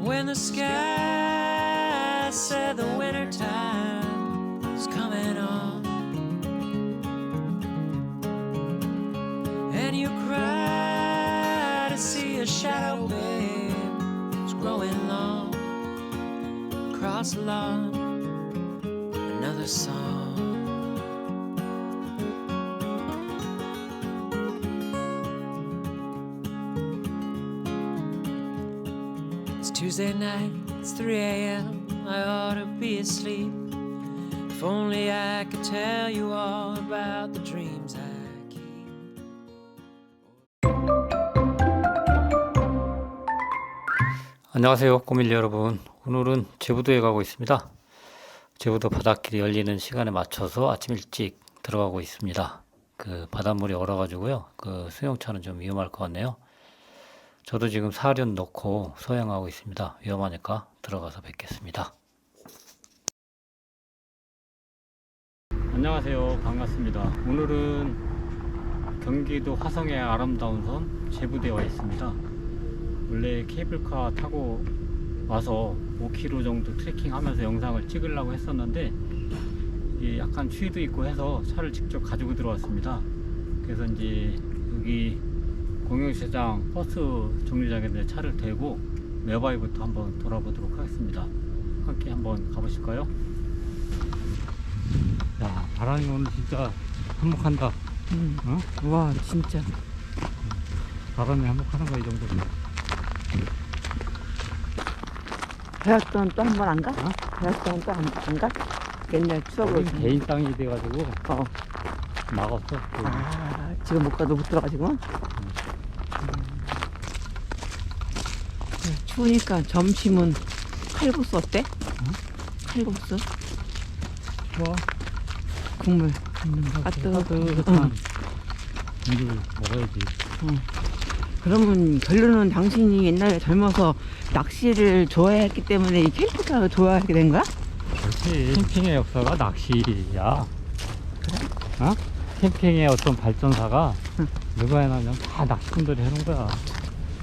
when the sky said the winter time was coming on, and you cried to see a shadow, babe, was growing long across the lawn. Another song. It's Tuesday night, it's 3 a.m. I ought to be asleep. If only I could tell you all about the dreams I keep. 안녕하세요, 꼬밀리 여러분. 오늘은 제부도에 가고 있습니다. 제부도 바닷길이 열리는 시간에 맞춰서 아침 일찍 들어가고 있습니다. 그 바닷물이 얼어가지고요. 그 수영차는 좀 위험할 것 같네요. 저도 지금 사륜 놓고 소행하고 있습니다. 위험하니까 들어가서 뵙겠습니다. 안녕하세요. 반갑습니다. 오늘은 경기도 화성의 아름다운 섬 제부도에 와 있습니다. 원래 케이블카 타고 와서 5km 정도 트레킹하면서 영상을 찍으려고 했었는데 이게 약간 추위도 있고 해서 차를 직접 가지고 들어왔습니다. 그래서 이제 여기 공영시장 버스 정류장에 차를 대고 메바이부터 한번 돌아보도록 하겠습니다. 함께 한번 가보실까요? 야, 바람이 오늘 진짜 한몫한다. 어? 와, 진짜. 바람이 한몫하는 거야, 이 정도면. 대학원 또 한 번 안 가? 어? 대학원 또 안 가? 옛날 추억으로. 여긴 개인 땅이 돼가지고 어. 막았어. 아, 지금 못 가도 못 들어가지고. 추우니까 점심은 칼국수 어때? 칼국수? 뭐? 국물 있는 거 따뜻한 물을 먹어야지. 그러면 결론은 당신이 옛날에 젊어서 낚시를 좋아했기 때문에 이 캠핑카를 좋아하게 된 거야? 그렇지. 캠핑의 역사가 낚시야. 그래? 어? 캠핑의 어떤 발전사가 누가 해놨냐면 다 낚시꾼들이 해놓은 거야.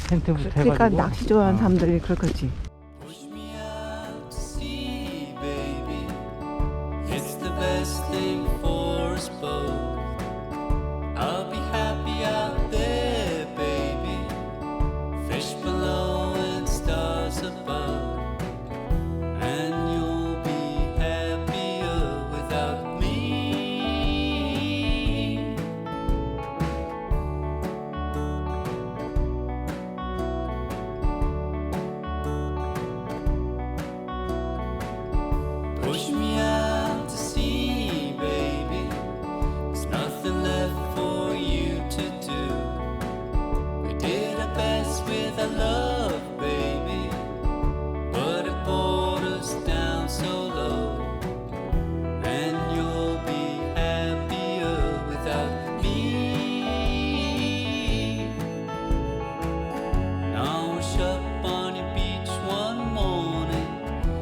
텐트부터 해가지고. 그러니까 낚시 좋아하는 사람들이 그렇겠지. Push me out to sea, baby. It's the best thing for us both. I'll be happy out there, baby. Fish below and stars above. And you'll be happier without me. Push me out to sea, baby. There's nothing left for you to do. We did our best with our love, baby, but it brought us down so low. And you'll be happier without me. Now we're up on your beach one morning,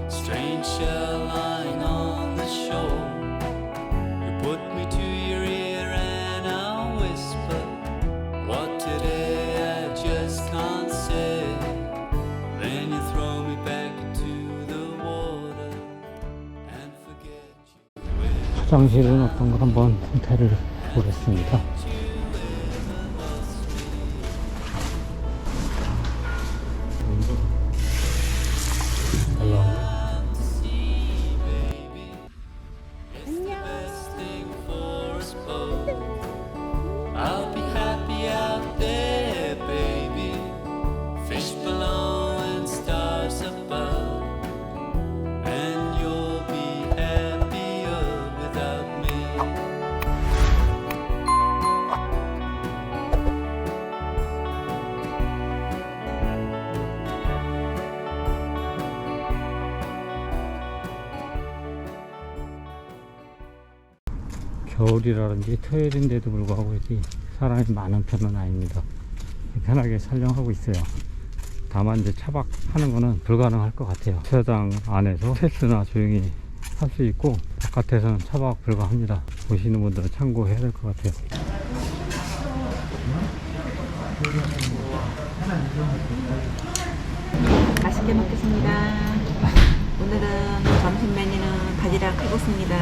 strange shell lying on the shore. You put me to your ear and I'll whisper, what today I just can't say. Then you throw me back into the water and forget you. 화장실은 어떤가 한번 상태를 보겠습니다. Best thing for us both. I'll be happy out there, baby. Fish below and stars above. And you'll be happier without me. 겨울이라든지 토요일인데도 불구하고 여기 사람이 많은 편은 아닙니다. 편하게 촬영하고 있어요. 다만 이제 차박하는 거는 불가능할 것 같아요. 주차장 안에서 스트레스나 조용히 할 수 있고 바깥에서는 차박 불가합니다. 보시는 분들은 참고해야 될 것 같아요. 맛있게 먹겠습니다. 오늘은 점심 메뉴는 바지락 해봤습니다.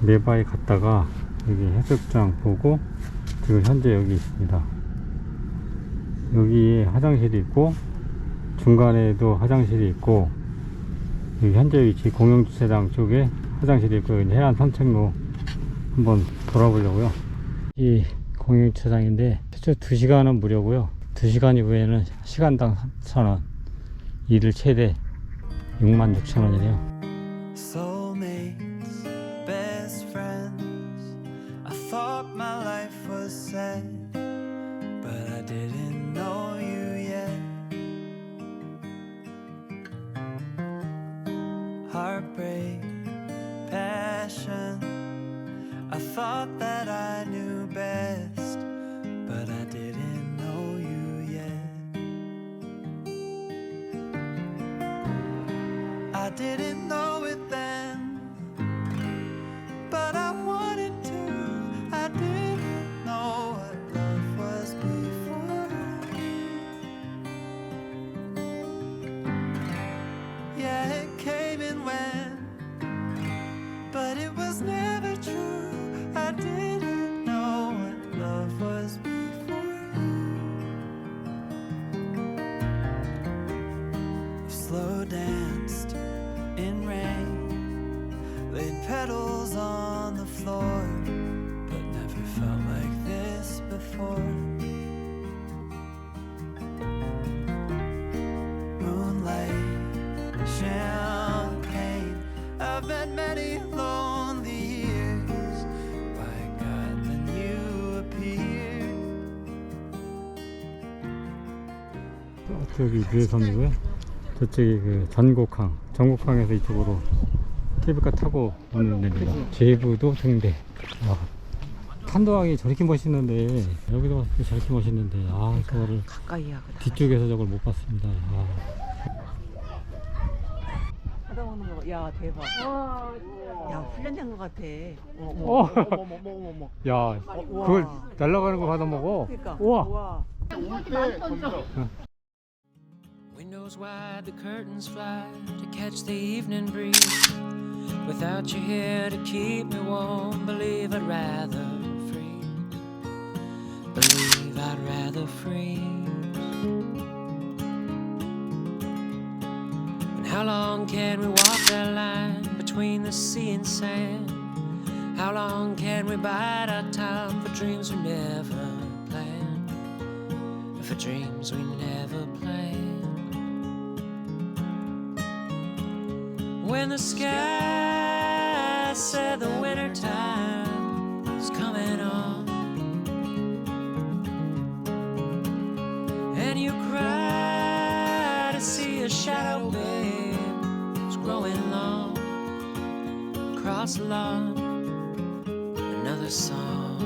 네바에 갔다가 여기 해수욕장 보고 지금 현재 여기 있습니다. 여기에 화장실이 있고 중간에도 화장실이 있고 여기 현재 위치 공영주차장 쪽에 화장실이 있고 여기 해안 산책로 한번 돌아보려고요. 이 공영주차장인데 최초 2시간은 무료고요. 2시간 이후에는 시간당 3,000원, 일일 최대 66,000원이네요. Soulmates, best friends. I thought my life was set, but I didn't know you yet. Heartbreak, passion. I thought that I knew best, but I didn't know you yet. I didn't know it then, but I wanted to. I didn't know what love was before. Yeah, it came and went, but it was never true. I didn't know what love was before. Slow danced in rain, laid petals on the floor, but never felt like this before. Moonlight, champagne, I've met many lonely years. By God, then you appeared. 저기 유해섬이고요. 저쪽이 그 전곡항에서 이쪽으로 케이블카 타고 오는 데입니다. 제부도 등대. 탄도항이 저렇게 멋있는데 여기도 저렇게 멋있는데 그거를 가까이 하거든. 뒤쪽에서 저걸 못 봤습니다. 하다 오는 거, 야 대박. 야 훈련된 것 같아. 어머. 야, 그걸 날아가는 거 받아 먹어. 그러니까. 우와. Windows wide, the curtains fly to catch the evening breeze. Without you here to keep me warm, believe I'd rather freeze. Believe I'd rather freeze. And how long can we walk that line between the sea and sand? How long can we bide our time for dreams we never planned? For dreams we never planned. When the sky said the winter time is coming on, and you cry to see a shadow, babe, it's growing long across the lawn, another song.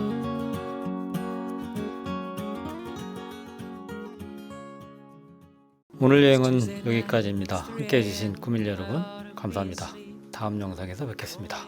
오늘 여행은 여기까지입니다. 함께 해주신 구밀 여러분 감사합니다. 다음 영상에서 뵙겠습니다.